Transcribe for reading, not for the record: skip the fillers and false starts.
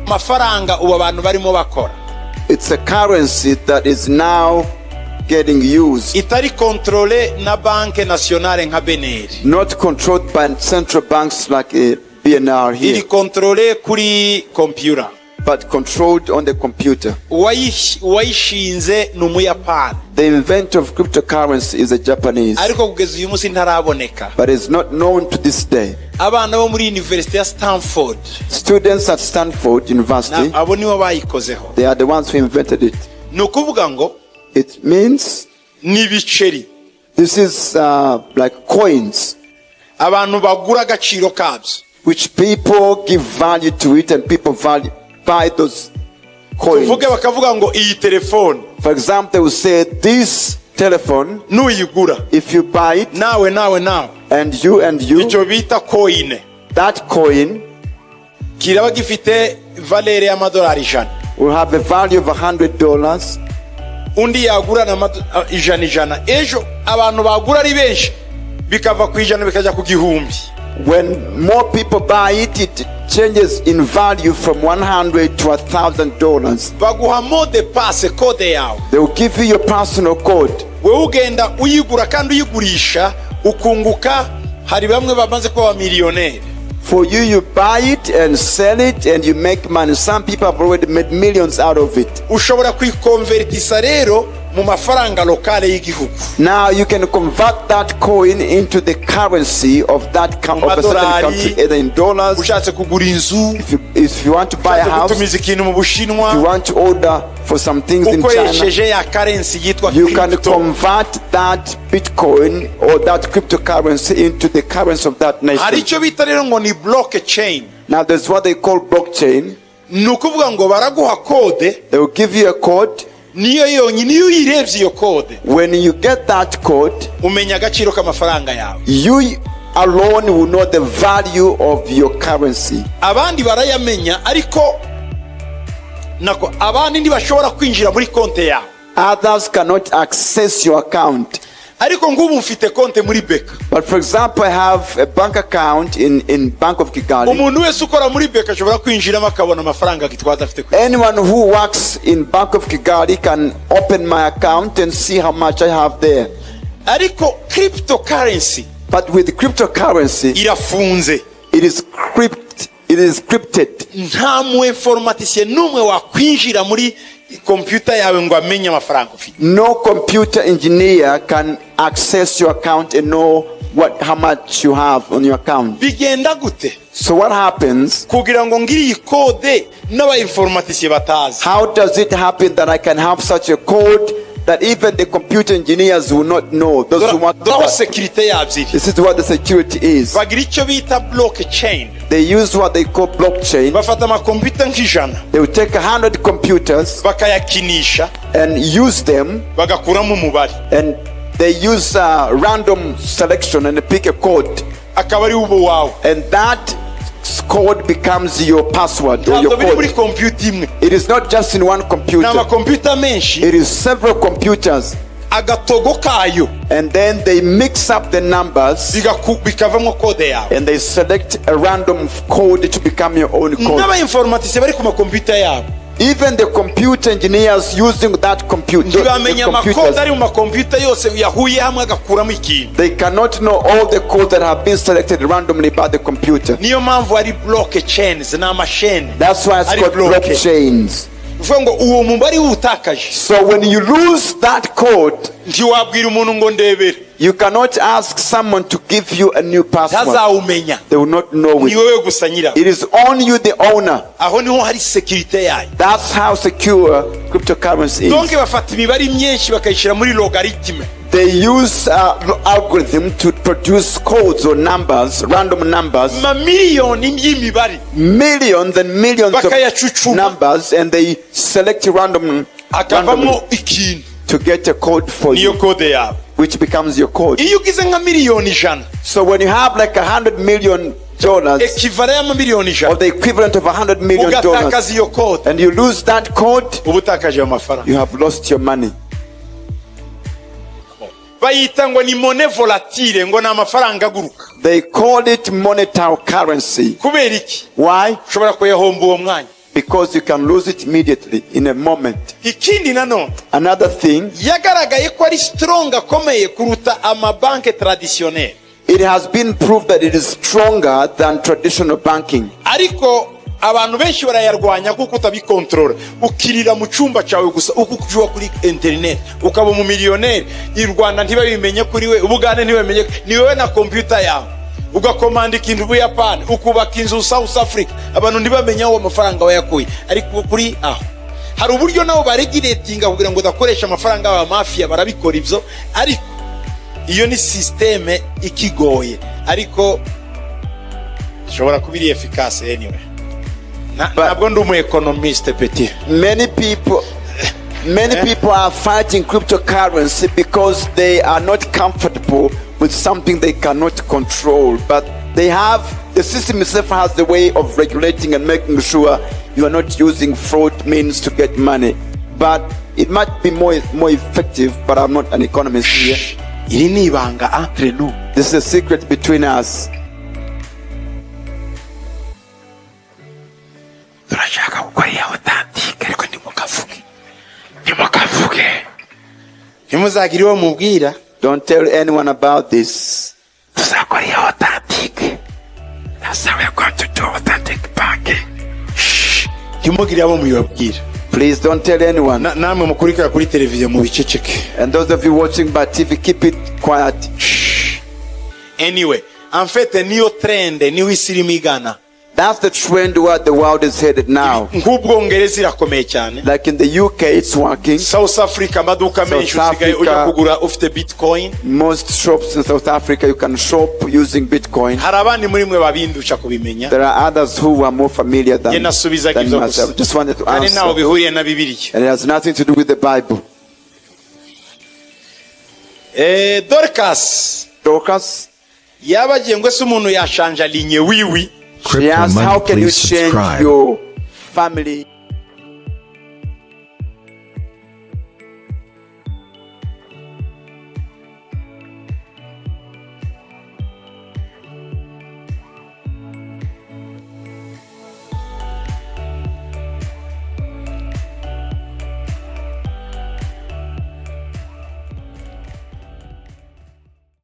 amafaranga ubu abantu barimo bakora. It's a currency that is now getting used. Itari controle na banke nationale nka Beneri. Not controlled by central banks like BNR here. Iri controle kuri computer. But controlled on the computer. Uwayishinze ni Umuyapani. The inventor of cryptocurrency is a Japanese. Ariko kugeza uyu munsi ntaraboneka. But is not known to this day. Abana bo muri University ya Stanford. Students at Stanford University. Abo nibo bayikozeho. They are the ones who invented it. Nukuvuga ngo it means ni biceri. This is like coins. Abantu bagura agaciro kabyo. Which people give value to it and people buy those coins. Tuvuge bakavuga ngo iyi telefone. For example, they will say this telephone. Nuyigura. If you buy it. Nawe. And you. Icyo bita coin. That coin. Kiraba gifite valeur y'amadolari 100. Will have a value of $100. Undi yagura na ijana. Ejo abantu bagura ari benshi bikava ku ijana bikaja ku gihumbi. When more people buy it, it changes in value from $100 to $1,000. Baguha mode pass code yawe. They will give you your personal code. Wewe ugenda uyigura kandi uyigurisha ukunguka. Hari bamwe bamaze kuba millionaire. For you, you buy it and sell it and you make money. Some people have already made millions out of it. Ushobora kuikonvertisa rero mu mafaranga lokale y'igihugu. Now you can convert that coin into the currency of that of a certain country, either in dollars. Ushatse kugura inzu. If you want to buy a house. Utumiza ikintu mu Bushinwa. If you want to order for some things in China. Ya currency yitwa you can convert that Bitcoin or that cryptocurrency into the currency of that nation. Hari icyo bita rero ngo ni blockchain. Now there's what they call blockchain. Nukuvuga ngo baraguha code. They will give you a code. Niyo yonyine iyo uyirebye iyo code. When you get that code, umenya agaciro k'amafaranga yawe. You alone will know the value of your currency. Abandi barayamenya ariko nako abandi ntibashobora kwinjira muri konte yawe. Others cannot access your account. Ariko ngubu mfite konte muri Beka. But for example, I have a bank account in Bank of Kigali. Umuntu wese ukora muri Beka ashobora kwinjiramo akabona amafaranga kitwaza afite. Anyone who works in Bank of Kigali can open my account and see how much I have there. Ariko cryptocurrency. But with cryptocurrency, irafunze. It is crypted. Nta mu informaticien numwe wakwinjira muri computer yawe ngo amenye amafaranga ufite. No computer engineer can access your account and know how much you have on your account. Bigenda gute? So what happens? Kugira ngo ngiri iyi code n'aba informaticien batazi. How does it happen that I can have such a code that even the computer engineers will not know? Those who want security yabyiri. This is what the security is. Bagira icyo bita blockchain. They use what they call blockchain. Bafata ama computer nk'ijana. They will take 100 computers bakayakinisha and use them bagakuramo umubare. And they use random selection and they pick a code. Akaba ari ubo wawe. And that code becomes your password or your code. It is not just in one computer. It is several computers. And then they mix up the numbers and they select a random code to become your own code. Even the computer engineers using that computer, they cannot know all the codes that have been selected randomly by the computer. That's why it's called blockchains. So when you lose that code, you cannot ask someone to give you a new password. They will not know it. It is only you, the owner. That's how secure cryptocurrency is. They use algorithm to produce codes or numbers, random numbers, millions and millions of numbers, and they select random to get a code for you, which becomes your code. So when you have like $100 million, or the equivalent of $100 million, and you lose that code, you have lost your money. bayita ngo ni monnaie volatile, ngo ni amafaranga aguruka. They call it monetary currency. Kubera iki? Why? Ushobora kuyahomba uwo mwanya. Because you can lose it immediately in a moment. Ikindi nanone, another thing, yagaragaye ko ari strong akomeye kuruta amabanke traditionnel. It has been proved that it is stronger than traditional banking. Ariko abantu benshi barayarwanya kuko utabikontrola. Ukirira mu cyumba cyawe gusa ukujwa kuri internet ukaba mu millionaire. I Rwanda ntibabimenye kuri we, Ubugande ntibabimenye, ni wewe na computer yawe. Ugakomanda ikintu buyapani, ukubaka inzu South Africa, abantu ntibamenya aho amafaranga wayakuye. Ariko kuri hari uburyo nabo baregulatinga kugira ngo udakoresha amafaranga ya mafia, barabikora ivyo. Ariko iyo ni systeme ikigoye, ariko shobora kubiri efficace anyway. Ntabwo ndi umu economist petit. Many people are fighting cryptocurrency because they are not comfortable with something they cannot control, but the system itself has the way of regulating and making sure you are not using fraud means to get money. But it might be more effective, but I'm not an economist here. Iri ni ibanga entre nous. This is a secret between us. Turashaka gukora ya authentique, ariko ntimukavuge. Ntimuzagire uwo mubwira. Don't tell anyone about this. Tuzakora ya authentique. That's how we are going to do authentic banking. Ntimugire abo muyobwira. Please don't tell anyone. Namwe mukurikira kuri televiziyo mubiceceke. And those of you watching by TV, keep it quiet. Anyway, en fait, niyo trend, niyo isirimigana. That's the trend where the world is headed now. Nk'Ubwongereza irakomeye cyane. Like in the UK, it's working. South Africa, maduka menshi usigaye ujya kugura ufite Bitcoin. Most shops in South Africa, you can shop using Bitcoin. Hari abandi muri mwe babindusha kubimenya. There are others who are more familiar than myself. Just wanted to answer. Naho bihuriye na Bibiliya. And it has nothing to do with the Bible. Dorcas. Yabagiye ngo se umuntu yashanja linye wiwi. Yes, how can you change your family